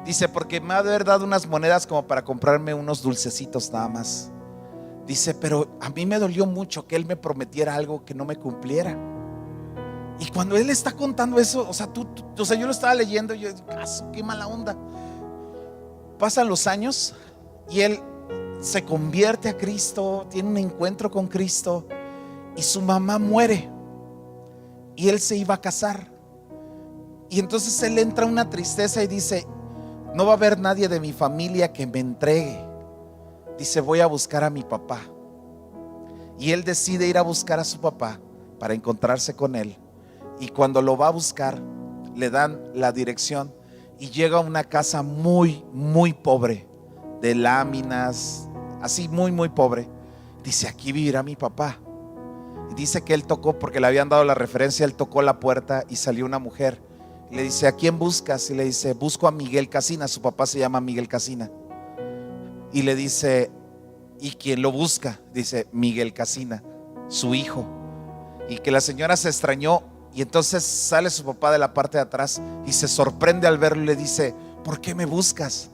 Dice: porque me ha de haber dado unas monedas como para comprarme unos dulcecitos nada más. Dice: pero a mí me dolió mucho que él me prometiera algo que no me cumpliera. Y cuando él está contando eso, o sea, yo lo estaba leyendo y yo digo: qué mala onda. Pasan los años y él se convierte a Cristo, tiene un encuentro con Cristo y su mamá muere y él se iba a casar. Y entonces él entra en una tristeza y dice: no va a haber nadie de mi familia que me entregue. Dice: voy a buscar a mi papá. Y él decide ir a buscar a su papá para encontrarse con él. Y cuando lo va a buscar, le dan la dirección y llega a una casa muy, muy pobre, de láminas, así muy, muy pobre. Dice: aquí vivirá mi papá. Y dice que él tocó, porque le habían dado la referencia, él tocó la puerta y salió una mujer. Y le dice: ¿a quién buscas? Y le dice: busco a Miguel Casina. Su papá se llama Miguel Casina. Y le dice: ¿y quién lo busca? Dice: Miguel Casina, su hijo. Y que la señora se extrañó. Y entonces sale su papá de la parte de atrás y se sorprende al verlo y le dice: ¿por qué me buscas?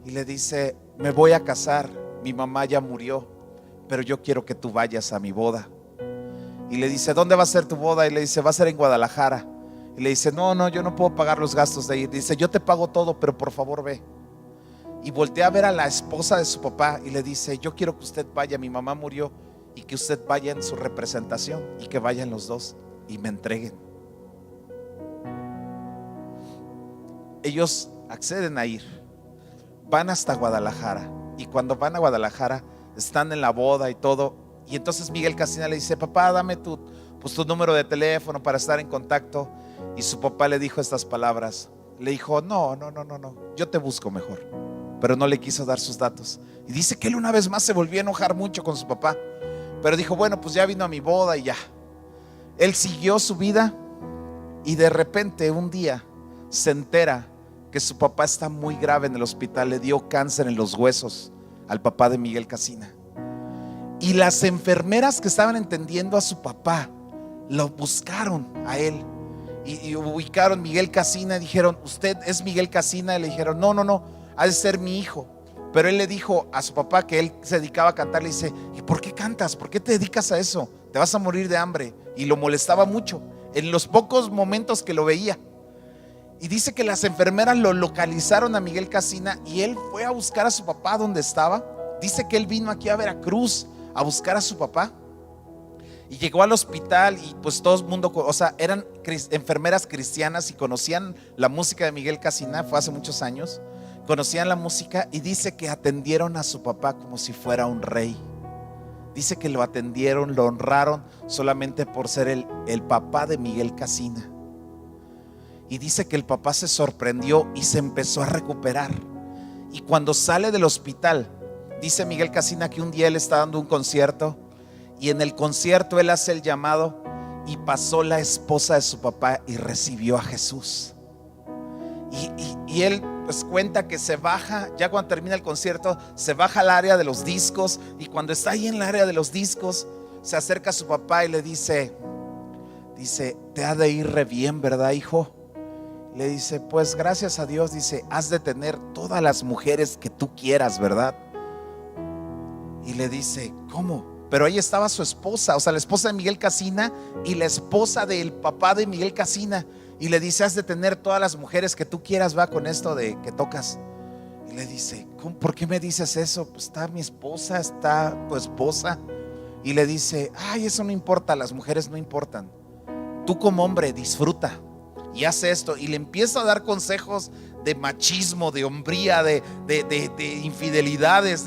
Y le dice: me voy a casar, mi mamá ya murió, pero yo quiero que tú vayas a mi boda. Y le dice: ¿dónde va a ser tu boda? Y le dice: va a ser en Guadalajara. Y le dice: no, yo no puedo pagar los gastos de ir. Dice: yo te pago todo, pero por favor ve. Y voltea a ver a la esposa de su papá y le dice: yo quiero que usted vaya, mi mamá murió, y que usted vaya en su representación y que vayan los dos y me entreguen. Ellos acceden a ir, van hasta Guadalajara, y cuando van a Guadalajara están en la boda y todo. Y entonces Miguel Casina le dice: papá, dame tu pues tu número de teléfono para estar en contacto. Y su papá le dijo estas palabras. Le dijo, no, yo te busco mejor. Pero no le quiso dar sus datos. Y dice que él una vez más se volvió a enojar mucho con su papá. Pero dijo, bueno, pues ya vino a mi boda y ya. Él siguió su vida y de repente un día se entera que su papá está muy grave en el hospital. Le dio cáncer en los huesos al papá de Miguel Casina. Y las enfermeras que estaban atendiendo a su papá lo buscaron a él y ubicaron Miguel Casina y dijeron, ¿usted es Miguel Casina? Y le dijeron, no, ha de ser mi hijo. Pero él le dijo a su papá que él se dedicaba a cantar. Le dice, ¿y por qué cantas? ¿Por qué te dedicas a eso? Te vas a morir de hambre. Y lo molestaba mucho en los pocos momentos que lo veía. Y dice que las enfermeras lo localizaron a Miguel Casina y él fue a buscar a su papá donde estaba. Dice que él vino aquí a Veracruz a buscar a su papá y llegó al hospital y pues todo el mundo, o sea, eran enfermeras cristianas y conocían la música de Miguel Casina. Fue hace muchos años. Conocían la música y dice que atendieron a su papá como si fuera un rey. Dice que lo atendieron, lo honraron solamente por ser el papá de Miguel Casina. Y dice que el papá se sorprendió y se empezó a recuperar. Y cuando sale del hospital, dice Miguel Casina que un día él está dando un concierto y en el concierto él hace el llamado y pasó la esposa de su papá y recibió a Jesús. Y él pues cuenta que se baja, ya cuando termina el concierto, se baja al área de los discos y cuando está ahí en el área de los discos, se acerca a su papá y le dice, te ha de ir re bien, ¿verdad, hijo? Le dice, pues gracias a Dios. Dice, has de tener todas las mujeres que tú quieras, ¿verdad? Y le dice, ¿cómo? Pero ahí estaba su esposa, o sea, la esposa de Miguel Casina y la esposa del papá de Miguel Casina. Y le dice, has de tener todas las mujeres que tú quieras, va, con esto de que tocas. Y le dice, ¿por qué me dices eso? Pues está mi esposa, está tu esposa. Y le dice, ay, eso no importa, las mujeres no importan. Tú como hombre disfruta y hace esto. Y le empieza a dar consejos de machismo, de hombría, de infidelidades.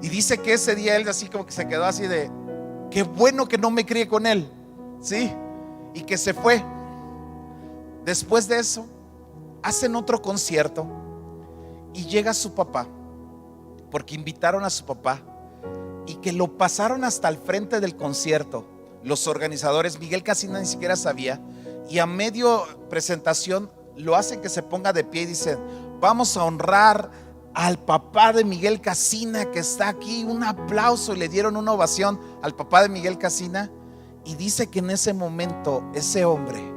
Y dice que ese día él así como que se quedó así de, qué bueno que no me crié con él, ¿sí? Y que se fue. Después de eso, hacen otro concierto y llega su papá, porque invitaron a su papá y que lo pasaron hasta el frente del concierto. Los organizadores, Miguel Casina ni siquiera sabía, y a medio presentación lo hacen que se ponga de pie y dicen, vamos a honrar al papá de Miguel Casina que está aquí, un aplauso, y le dieron una ovación al papá de Miguel Casina. Y dice que en ese momento ese hombre,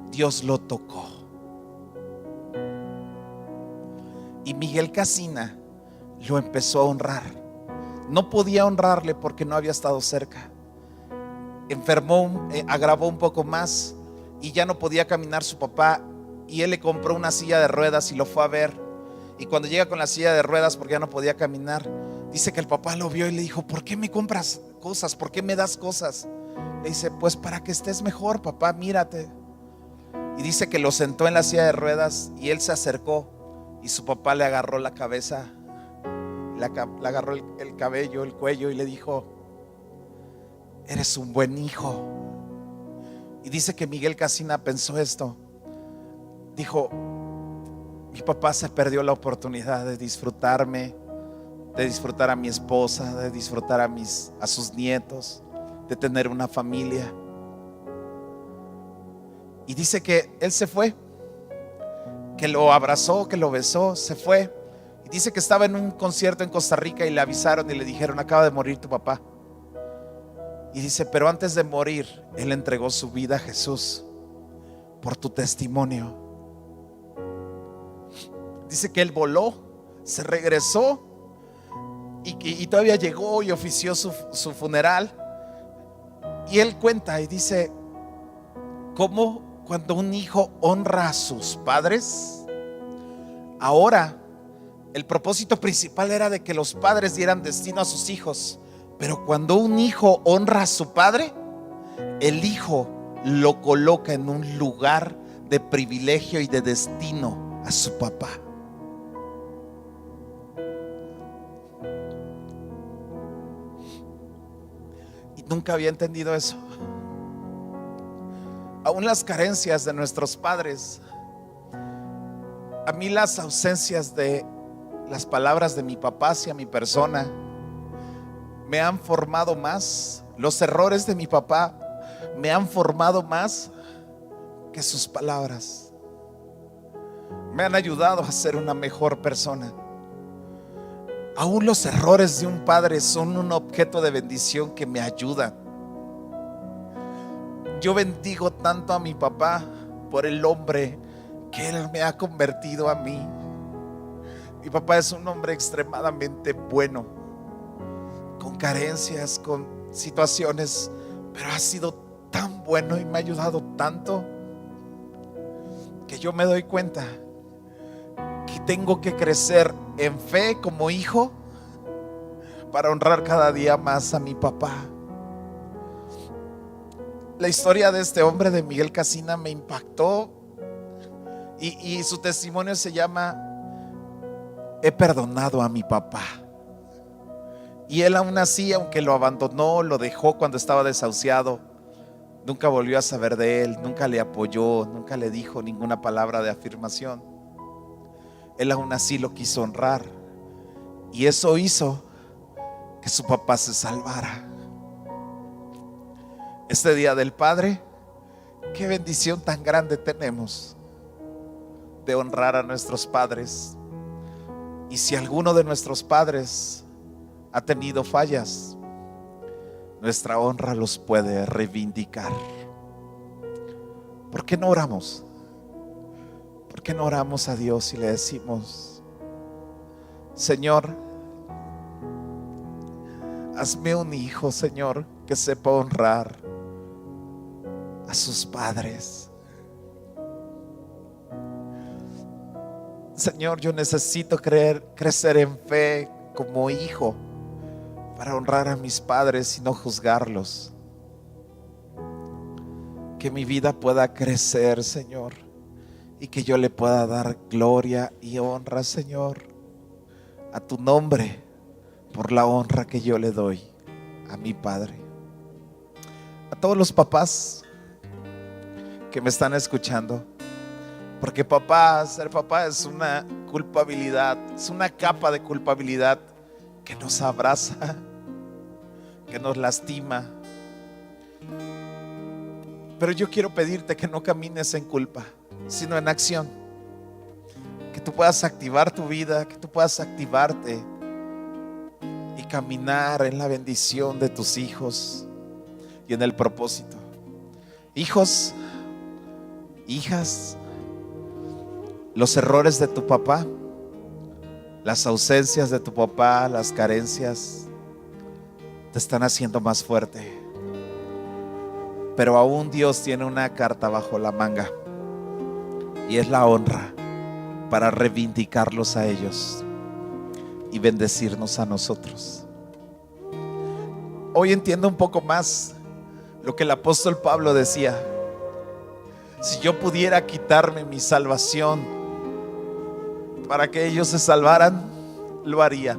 Dios lo tocó. Y Miguel Casina lo empezó a honrar. No podía honrarle porque no había estado cerca. Enfermó, agravó un poco más y ya no podía caminar su papá. Y él le compró una silla de ruedas y lo fue a ver. Y cuando llega con la silla de ruedas porque ya no podía caminar, dice que el papá lo vio y le dijo, ¿por qué me compras cosas? ¿Por qué me das cosas? Le dice, pues para que estés mejor, papá, mírate. Y dice que lo sentó en la silla de ruedas y él se acercó y su papá le agarró la cabeza, le agarró el cabello, el cuello y le dijo, eres un buen hijo. Y dice que Miguel Casina pensó esto. Dijo, mi papá se perdió la oportunidad de disfrutarme, de disfrutar a mi esposa, de disfrutar a sus nietos, de tener una familia. Y dice que él se fue, que lo abrazó, que lo besó, se fue. Y dice que estaba en un concierto en Costa Rica y le avisaron y le dijeron, acaba de morir tu papá. Y dice, pero antes de morir, él entregó su vida a Jesús por tu testimonio. Dice que él voló, se regresó y todavía llegó y ofició su funeral. Y él cuenta y dice, ¿cómo cuando un hijo honra a sus padres? Ahora, el propósito principal era de que los padres dieran destino a sus hijos. Pero cuando un hijo honra a su padre, el hijo lo coloca en un lugar de privilegio y de destino a su papá. Y nunca había entendido eso. aún las carencias de nuestros padres. A mí las ausencias de las palabras de mi papá hacia mi persona me han formado más. Los errores de mi papá me han formado más que sus palabras. Me han ayudado a ser una mejor persona. Aún los errores de un padre son un objeto de bendición que me ayudan. Yo bendigo tanto a mi papá por el hombre que él me ha convertido a mí. Mi papá es un hombre extremadamente bueno, con carencias, con situaciones, pero ha sido tan bueno y me ha ayudado tanto que yo me doy cuenta que tengo que crecer en fe como hijo para honrar cada día más a mi papá. La historia de este hombre, de Miguel Casina, me impactó y su testimonio se llama "He perdonado a mi papá". Y él aún así, aunque lo abandonó, lo dejó cuando estaba desahuciado, nunca volvió a saber de él, nunca le apoyó, nunca le dijo ninguna palabra de afirmación. Él aún así lo quiso honrar, y eso hizo que su papá se salvara. Este Día del Padre, qué bendición tan grande tenemos de honrar a nuestros padres. Y si alguno de nuestros padres ha tenido fallas, nuestra honra los puede reivindicar. ¿Por qué no oramos? ¿Por qué no oramos a Dios y le decimos: Señor, hazme un hijo, Señor, que sepa honrar a sus padres? Señor, yo necesito crecer en fe como hijo para honrar a mis padres y no juzgarlos. Que mi vida pueda crecer, Señor, y que yo le pueda dar gloria y honra, Señor, a tu nombre, por la honra que yo le doy a mi padre. A todos los papás que me están escuchando, porque ser papá es una culpabilidad, es una capa de culpabilidad que nos abraza, que nos lastima. Pero yo quiero pedirte que no camines en culpa, sino en acción. Que tú puedas activar tu vida, que tú puedas activarte y caminar en la bendición de tus hijos y en el propósito. Hijos, hijas, los errores de tu papá, las ausencias de tu papá, las carencias, te están haciendo más fuerte. Pero aún Dios tiene una carta bajo la manga, y es la honra para reivindicarlos a ellos y bendecirnos a nosotros. Hoy entiendo un poco más lo que el apóstol Pablo decía: si yo pudiera quitarme mi salvación para que ellos se salvaran, lo haría.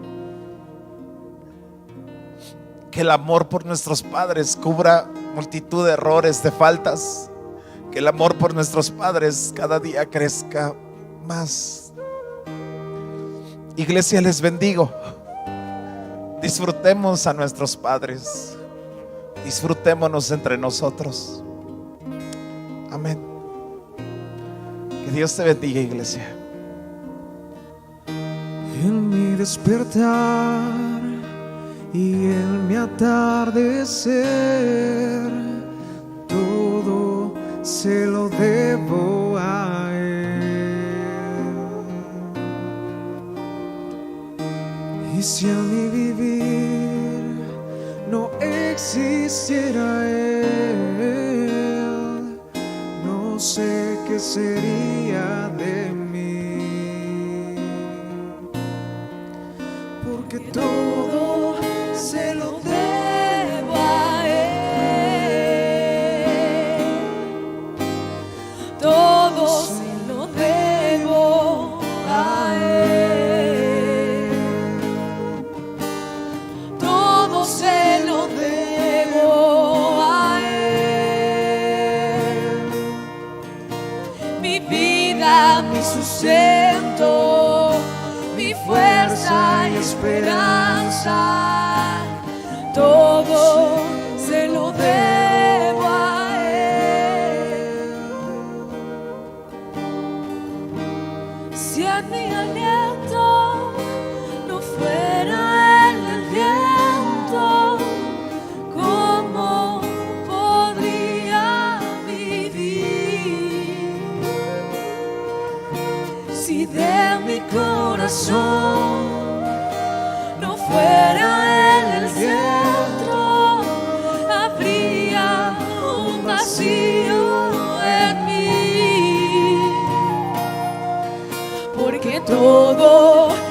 Que el amor por nuestros padres cubra multitud de errores, de faltas. Que el amor por nuestros padres cada día crezca más. Iglesia, les bendigo. Disfrutemos a nuestros padres. Disfrutémonos entre nosotros. Amén. Que Dios te bendiga, iglesia. En mi despertar y en mi atardecer, todo se lo debo a Él. Y si en mi vivir no existiera Él, no sé qué sería de mí. Porque todo se lo debo a Él. Todo se lo debo a Él. Todo se lo debo a Él. esperanza, todo se lo debo a Él. Si en mi aliento no fuera Él el viento, ¿cómo podría vivir? Si de mi corazón no fuera Él el centro, habría un vacío en mí, porque todo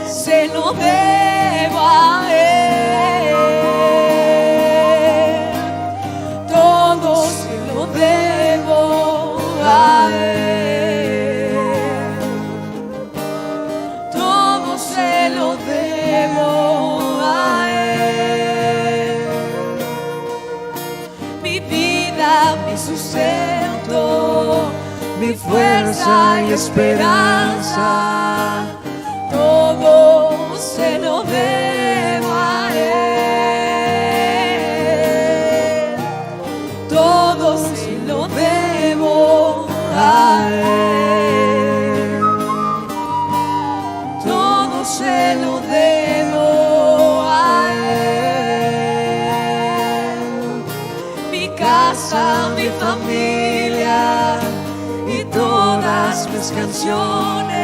se lo debo a Él, todo se lo debo a Él, todo se lo debo a Él. Mi vida, mi sustento, mi fuerza y esperanza, todo se lo debo a Él, todo se lo debo a Él, todo se lo debo a Él. Mi casa, mi familia y todas mis canciones,